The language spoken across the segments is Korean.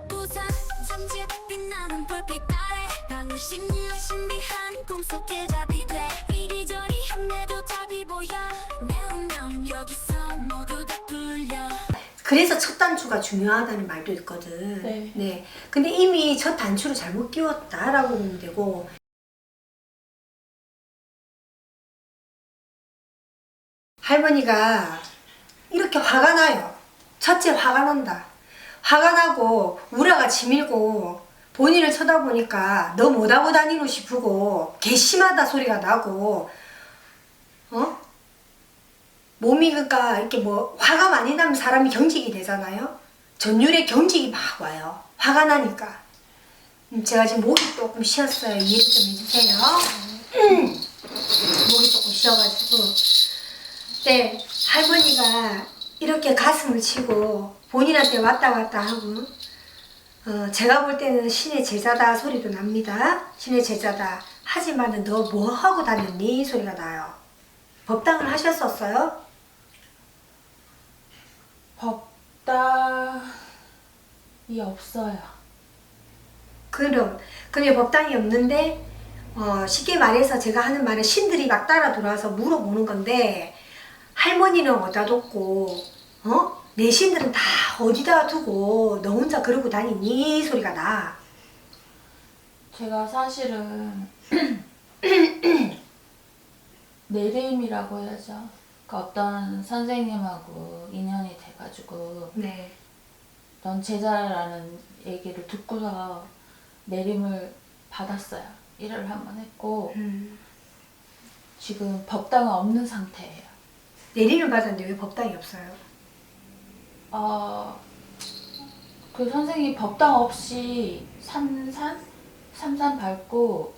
부산 잠재 빛나는 불빛 아래 방울 신비한 꿈속에 잡이 돼 이리저리 헤매도 답이 보여 매운면 여기서 모두 다 풀려. 그래서 첫 단추가 중요하다는 말도 있거든. 네. 근데 이미 첫 단추를 잘못 끼웠다라고 보면 되고, 할머니가 이렇게 화가 나요. 첫째 화가 난다. 화가 나고 우라가 치밀고 본인을 쳐다보니까 너 못하고 다니노 싶고 괘씸하다 소리가 나고, 몸이 그러니까 이렇게 뭐 화가 많이 나면 사람이 경직이 되잖아요. 전율에 경직이 막 와요. 화가 나니까. 제가 지금 목이 조금 쉬었어요. 이해 좀 해주세요. 목이 조금 쉬어가지고. 네, 할머니가 이렇게 가슴을 치고 본인한테 왔다 갔다 하고, 제가 볼 때는 신의 제자다 소리도 납니다. 신의 제자다. 하지만은 너 뭐 하고 다녔니? 소리가 나요. 법당을 하셨었어요? 법당이 없어요. 그럼 법당이 없는데, 쉽게 말해서 제가 하는 말은 신들이 막 따라 돌아와서 물어보는 건데, 할머니는 어디다 뒀고, 내 신들은 다 어디다 두고 너 혼자 그러고 다니니? 소리가 나. 제가 사실은 내림이라고 해야죠. 그 어떤 선생님하고 인연이 돼가지고 네. 넌 제자라는 얘기를 듣고서 내림을 받았어요. 일을 한번 했고 지금 법당은 없는 상태예요. 내림을 받았는데 왜 법당이 없어요? 그 선생님이 법당 없이 삼산 밟고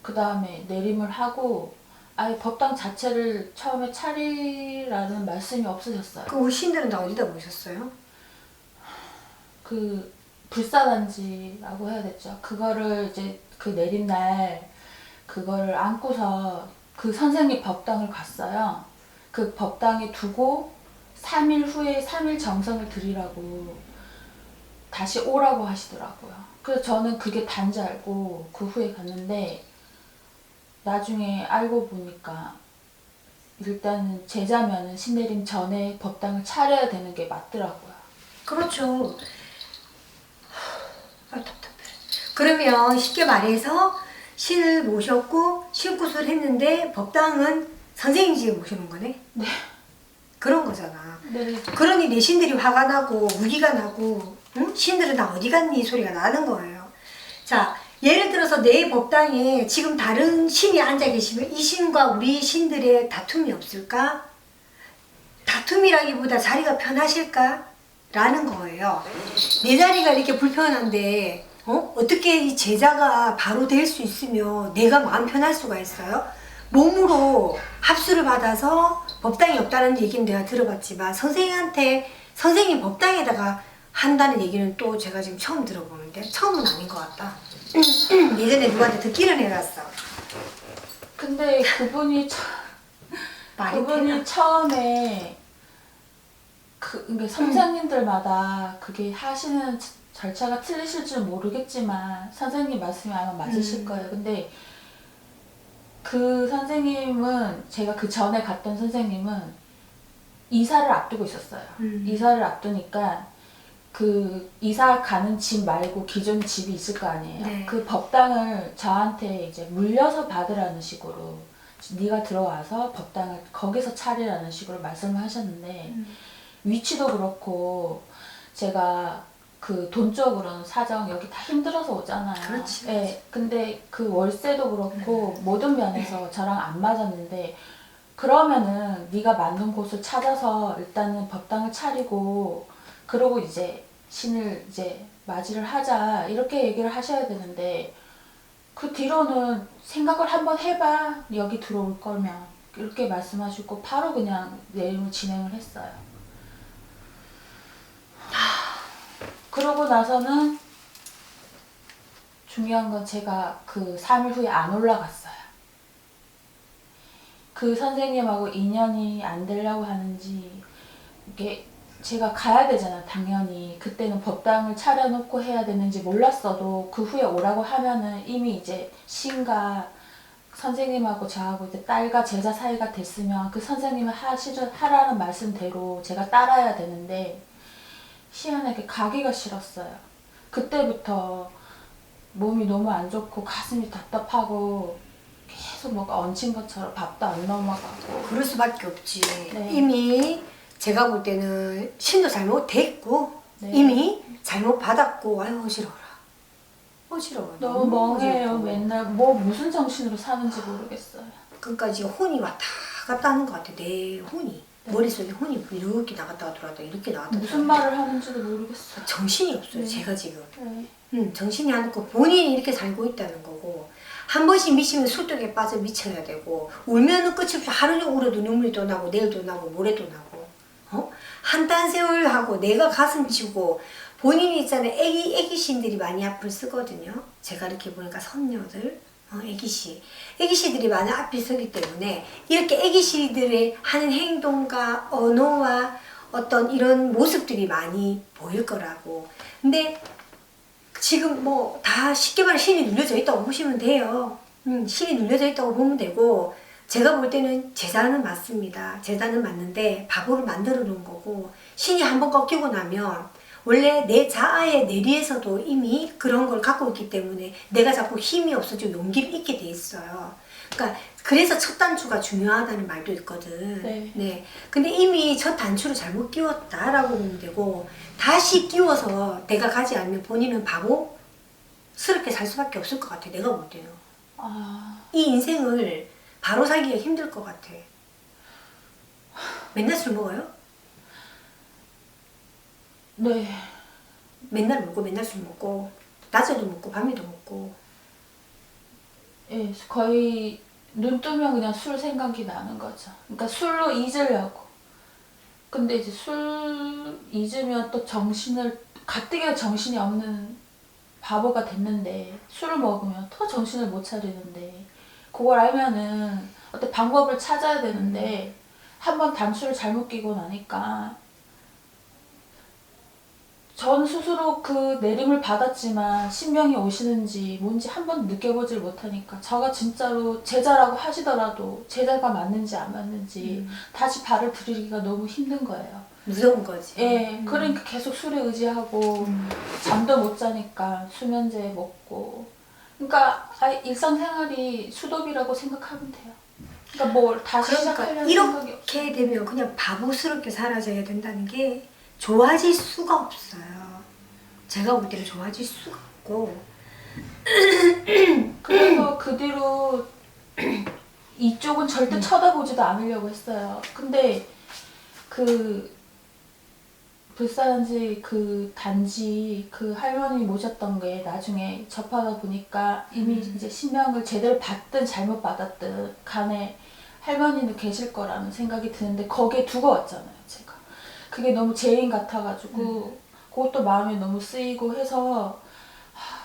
그 다음에 내림을 하고 아예 법당 자체를 처음에 차리라는 말씀이 없으셨어요. 그 신들은 다 어디다 모셨어요? 그 불사단지라고 해야 됐죠. 그거를 이제 그 내림날 그거를 안고서 그 선생님 법당을 갔어요. 그 법당에 두고 3일 후에 3일 정성을 드리라고 다시 오라고 하시더라고요. 그래서 저는 그게 단지 알고 그 후에 갔는데 나중에 알고 보니까 일단은 제자면은 신내림 전에 법당을 차려야 되는 게 맞더라고요. 그렇죠. 답답해. 그러면 쉽게 말해서 신을 모셨고 신굿을 했는데 법당은 선생님 집에 모셔놓은 거네? 네. 그런 거잖아. 네. 그러니 내 신들이 화가 나고 무기가 나고, 응? 신들은 다 어디 갔니? 소리가 나는 거예요. 자, 예를 들어서 내 법당에 지금 다른 신이 앉아 계시면 이 신과 우리 신들의 다툼이 없을까? 다툼이라기보다 자리가 편하실까? 라는 거예요. 내 자리가 이렇게 불편한데 어떻게 이 제자가 바로 될 수 있으며 내가 마음 편할 수가 있어요? 몸으로 합수를 받아서 법당이 없다는 얘기는 내가 들어봤지만 선생님 법당에다가 한다는 얘기는 또 제가 지금 처음 들어보는데 처음은 아닌 것 같다. 예전에 누구한테 듣기는 해봤어. 근데 그분이 되나? 처음에 그러니까 선생님들마다 그게 하시는 절차가 틀리실 줄 모르겠지만 선생님 말씀이 아마 맞으실 거예요. 근데 그 선생님은 제가 그 전에 갔던 선생님은 이사를 앞두고 있었어요. 이사를 앞두니까 그 이사 가는 집 말고 기존 집이 있을 거 아니에요. 네. 그 법당을 저한테 이제 물려서 받으라는 식으로 네가 들어와서 법당을 거기서 차리라는 식으로 말씀을 하셨는데 위치도 그렇고 제가 그 돈적으로는 사정 여기 다 힘들어서 오잖아요. 그렇지. 네, 근데 그 월세도 그렇고 모든 면에서 저랑 안 맞았는데 그러면은 네가 맞는 곳을 찾아서 일단은 법당을 차리고 그러고 이제 신을 이제 맞이를 하자 이렇게 얘기를 하셔야 되는데 그 뒤로는 생각을 한번 해봐 여기 들어올 거면 이렇게 말씀하시고 바로 그냥 내림을 진행을 했어요. 그러고 나서는 중요한 건 제가 그 3일 후에 안 올라갔어요. 그 선생님하고 인연이 안 되려고 하는지 이게 제가 가야 되잖아, 당연히. 그때는 법당을 차려놓고 해야 되는지 몰랐어도 그 후에 오라고 하면은 이미 이제 신과 선생님하고 저하고 이제 딸과 제자 사이가 됐으면 그 선생님이 하라는 말씀대로 제가 따라야 되는데 희한하게 가기가 싫었어요. 그때부터 몸이 너무 안 좋고 가슴이 답답하고 계속 뭐가 얹힌 것처럼 밥도 안 넘어가고. 그럴 수밖에 없지. 네. 이미 제가 볼 때는 신도 잘못됐고 네. 이미 잘못 받았고 아유 어지러워라. 어지러워. 너무 멍해요. 어지럽고. 맨날 뭐 무슨 정신으로 사는지 모르겠어요. 그러니까 지금 혼이 왔다 갔다 하는 것 같아. 내 혼이. 네. 머릿속에 혼이 이렇게 나갔다 들어왔다 이렇게 나갔다 무슨 들어왔다. 말을 하는지도 모르겠어요. 정신이 없어요. 네. 제가 지금. 네. 정신이 안 없고 본인이 이렇게 살고 있다는 거고 한 번씩 미치면 술독에 빠져 미쳐야 되고 울면은 끝이 없이 하루 종일 울어도 눈물이 또 나고 내일도 나고 모레도 나고 한딴 세월 하고 내가 가슴 치고 본인이 있잖아요. 애기신들이 많이 앞을 쓰거든요. 제가 이렇게 보니까 선녀들 애기씨들이 많이 앞에 서기 때문에 이렇게 애기씨들의 하는 행동과 언어와 어떤 이런 모습들이 많이 보일 거라고. 근데 지금 뭐 다 쉽게 말해 신이 눌려져 있다고 보시면 돼요. 신이 눌려져 있다고 보면 되고 제가 볼 때는 제자는 맞습니다. 제자는 맞는데 바보를 만들어 놓은 거고 신이 한번 꺾이고 나면 원래 내 자아의 내리에서도 이미 그런 걸 갖고 있기 때문에 내가 자꾸 힘이 없어지고 용기를 잃게 돼 있어요. 그러니까 그래서 첫 단추가 중요하다는 말도 있거든. 네. 근데 이미 첫 단추를 잘못 끼웠다라고 보면 되고 다시 끼워서 내가 가지 않으면 본인은 바보스럽게 살 수밖에 없을 것 같아. 내가 볼 때는. 이 인생을 바로 살기가 힘들 것 같아. 맨날 술 먹어요? 네. 맨날 먹고 맨날 술 먹고 낮에도 먹고 밤에도 먹고. 예, 거의 눈 뜨면 그냥 술 생각이 나는 거죠. 그러니까 술로 잊으려고. 근데 이제 술 잊으면 또 가뜩이나 정신이 없는 바보가 됐는데 술을 먹으면 더 정신을 못 차리는데 그걸 알면은 어떤 방법을 찾아야 되는데 한번 단추를 잘못 끼고 나니까 전 스스로 그 내림을 받았지만 신명이 오시는지 뭔지 한 번도 느껴보질 못하니까 저가 진짜로 제자라고 하시더라도 제자가 맞는지 안 맞는지 다시 발을 들이기가 너무 힘든 거예요. 무서운 거지. 예, 그러니까 계속 술에 의지하고 잠도 못 자니까 수면제 먹고 그러니까 아예 일상생활이 수도비라고 생각하면 돼요. 그러니까 뭘 다시 그러니까 시작하려는 생각이 없어요. 이렇게 되면 그냥 바보스럽게 살아져야 된다는 게 좋아질 수가 없어요. 제가 볼 때는 좋아질 수가 없고. 그래서 그 뒤로 이쪽은 절대 쳐다보지도 않으려고 했어요. 근데 그 불사단지 그 단지 그 할머니 모셨던 게 나중에 접하다 보니까 이미 이제 신명을 제대로 받든 잘못 받았든 간에 할머니는 계실 거라는 생각이 드는데 거기에 두고 왔잖아요, 제가. 그게 너무 죄인 같아가지고 그것도 마음이 너무 쓰이고 해서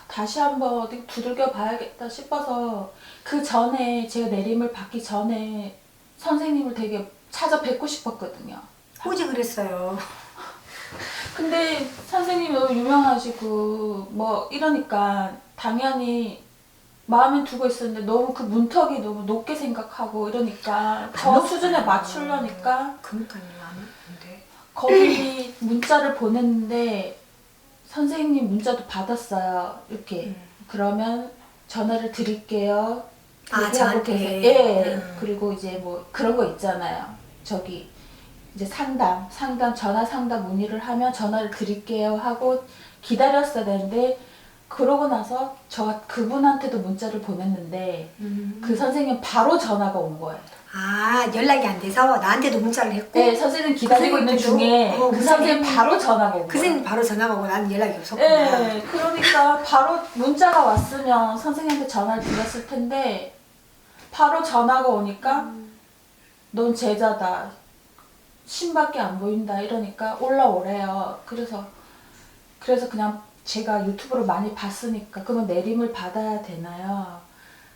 다시 한번 어디 두들겨 봐야겠다 싶어서 그 전에 제가 내림을 받기 전에 선생님을 되게 찾아뵙고 싶었거든요. 어제 그랬어요. 근데 선생님이 너무 유명하시고 뭐 이러니까 당연히 마음에 두고 있었는데 너무 그 문턱이 너무 높게 생각하고 이러니까 저 수준에 맞추려니까 그러니까요. 안 돼. 거기 문자를 보냈는데 선생님 문자도 받았어요. 이렇게 그러면 전화를 드릴게요. 아, 그렇게 저한테? 하고 계세요. 예. 그리고 이제 뭐 그런 거 있잖아요. 저기 이제 상담 전화 상담 문의를 하면 전화를 드릴게요 하고 기다렸어야 되는데 그러고 나서 저 그분한테도 문자를 보냈는데 그 선생님 바로 전화가 온 거예요. 아, 연락이 안 돼서 나한테도 문자를 했고. 네, 선생님 기다리고 있는 중에 그 선생님 바로 전화가 온 거예요. 그 선생님 바로 전화가 오고 나는 연락이 없었구나. 네, 그러니까 바로 문자가 왔으면 선생님한테 전화를 드렸을 텐데 바로 전화가 오니까 넌 제자다. 신밖에 안 보인다 이러니까 올라오래요. 그래서 그냥 제가 유튜브를 많이 봤으니까 그러면 내림을 받아야 되나요?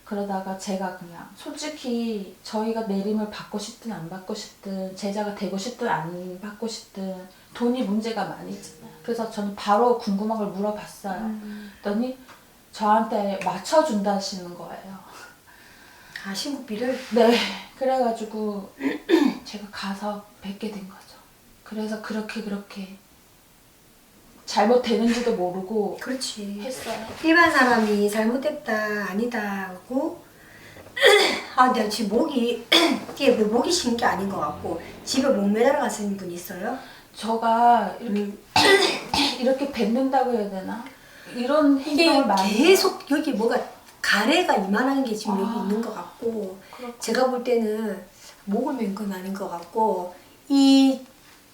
그러다가 제가 그냥 솔직히 저희가 내림을 받고 싶든 안 받고 싶든 제자가 되고 싶든 안 받고 싶든 돈이 문제가 많이 있잖아요. 그래서 저는 바로 궁금한 걸 물어봤어요. 그랬더니 저한테 맞춰준다시는 거예요. 아, 신고비를? 네. 그래가지고 제가 가서 뵙게 된 거죠. 그래서 그렇게 잘못되는지도 모르고 그렇지. 했어요. 일반 사람이 잘못됐다 아니다 하고 아, 내가 지금 목이 이게 뭐 목이 쉰 게 아닌 것 같고 집에 목 매달아 가시는 분 있어요? 저가 이렇게 뱉는다고 해야 되나? 이런 이게 행동을 많이 계속 여기 뭐가 가래가 이만한 게 지금 여기 아. 있는 것 같고 그렇구나. 제가 볼 때는 목을 맨 건 아닌 것 같고 이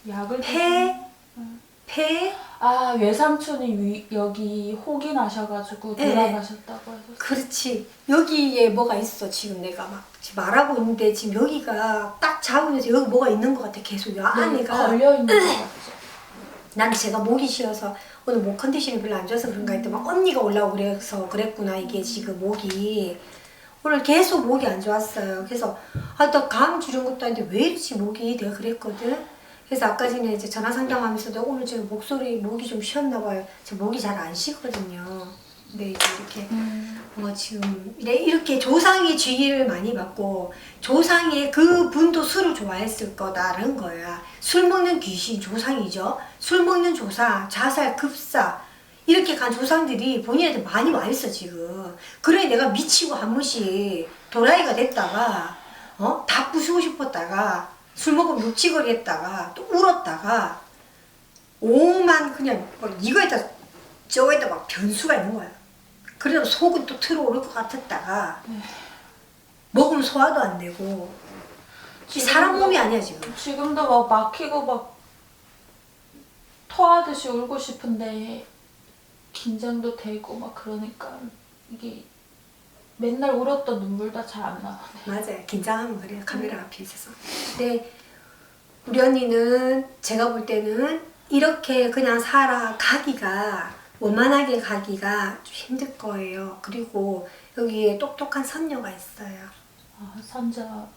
약을 폐 아 외삼촌이 여기 혹이 나셔가지고 네. 돌아가셨다고 해서 그렇지 여기에 뭐가 있어 지금 내가 막 지금 말하고 있는데 지금 여기가 딱 잡으면서 여기 뭐가 있는 것 같아 계속 요 안에가 걸려 있는 것 같죠. 난 제가 목이 쉬어서 오늘 목 컨디션이 별로 안 좋아서 그런가 했더니 막 언니가 올라오고 그래서 그랬구나 이게 지금 목이 오늘 계속 목이 안 좋았어요. 그래서 아 나 감 주는 것도 아닌데 왜 이러지 목이 내가 그랬거든. 그래서 아까 전에 이제 전화 상담하면서도 오늘 제가 목이 좀 쉬었나 봐요. 제 목이 잘 안 쉬거든요. 근데 이제 이렇게 지금 이렇게 조상의 주의를 많이 받고 조상의 그 분도 술을 좋아했을 거다라는 거야. 술 먹는 귀신 조상이죠. 술 먹는 조상, 자살, 급사 이렇게 간 조상들이 본인한테 많이 와 있어 지금. 그래 내가 미치고 한 번씩 도라이가 됐다가 다 부수고 싶었다가 술 먹으면 묵찌거리 했다가 또 울었다가 오만 그냥 막 이거에다 저거에다 막 변수가 있는 거야. 그래도 속은 또 들어오를 것 같았다가 먹으면 소화도 안 되고 이 사람 몸이 아니야 지금. 지금도 막 막히고 막 토하듯이 울고 싶은데 긴장도 되고 막 그러니까 이게 맨날 울었던 눈물 다 잘 안 나와. 맞아요. 긴장하면 그래요. 카메라 앞에 있어서. 근데 우리 언니는 제가 볼 때는 이렇게 그냥 살아가기가 원만하게 가기가 좀 힘들 거예요. 그리고 여기에 똑똑한 선녀가 있어요. 아, 선녀요.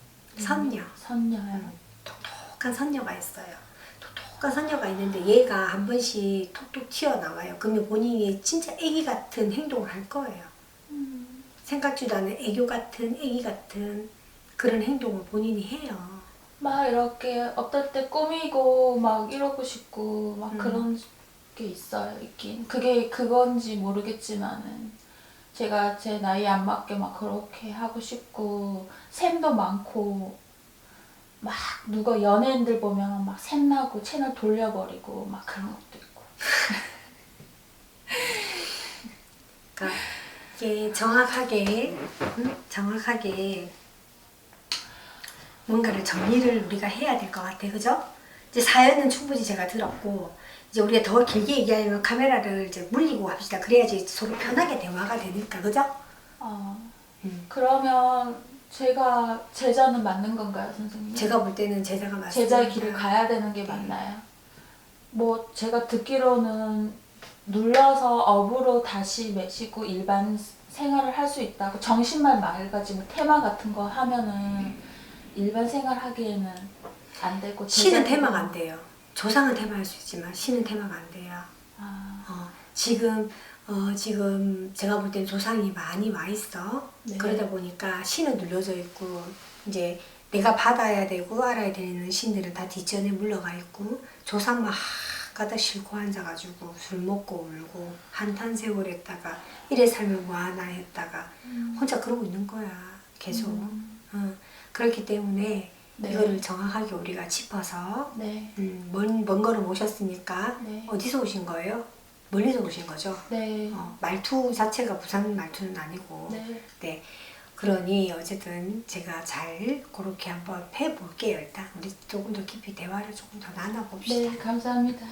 똑똑한 선녀가 있어요. 똑똑한 선녀가 있는데 얘가 한 번씩 톡톡 튀어나와요. 그러면 본인이 진짜 애기 같은 행동을 할 거예요. 생각지도 않은 애교 같은 애기 같은 그런 행동을 본인이 해요. 막 이렇게 어떨 때 꾸미고 막 이러고 싶고 막 그런 게 있어요. 있긴. 그게 그건지 모르겠지만은 제가 제 나이에 안 맞게 막 그렇게 하고 싶고 샘도 많고 막 누가 연예인들 보면 막 샘나고 채널 돌려버리고 막 그런 것도 있고. 그러니까 이게 정확하게 뭔가를 정리를 우리가 해야 될 것 같아, 그죠? 이제 사연은 충분히 제가 들었고 이제 우리가 더 길게 얘기하려면 카메라를 이제 물리고 합시다. 그래야지 서로 편하게 대화가 되니까, 그죠? 그러면 제가 제자는 맞는 건가요, 선생님? 제가 볼 때는 제자가 맞습니다. 제자의 길을 가야 되는 게 맞나요? 뭐 제가 듣기로는 눌러서 업으로 다시 매시고 일반 생활을 할 수 있다고 정신만 맑아지고 테마 같은 거 하면은 일반 생활 하기에는 안 되고 신은 테마가 안 돼요. 조상은 테마할 수 있지만 신은 테마가 안 돼요. 지금 제가 볼 땐 조상이 많이 와 있어. 네. 그러다 보니까 신은 눌러져 있고 이제 내가 받아야 되고 알아야 되는 신들은 다 뒷전에 물러가 있고 조상만 가다 싫고 앉아가지고 술 먹고 울고 한탄 세월 했다가 이래 살면 뭐하나 했다가 혼자 그러고 있는 거야 계속. 그렇기 때문에 네. 이거를 정확하게 우리가 짚어서 네. 먼 거를 모셨으니까 네. 어디서 오신 거예요? 멀리서 오신 거죠? 네. 말투 자체가 부산 말투는 아니고 네. 네. 그러니 어쨌든 제가 잘 그렇게 한번 해볼게요. 일단 우리 조금 더 깊이 대화를 조금 더 나눠봅시다. 네, 감사합니다.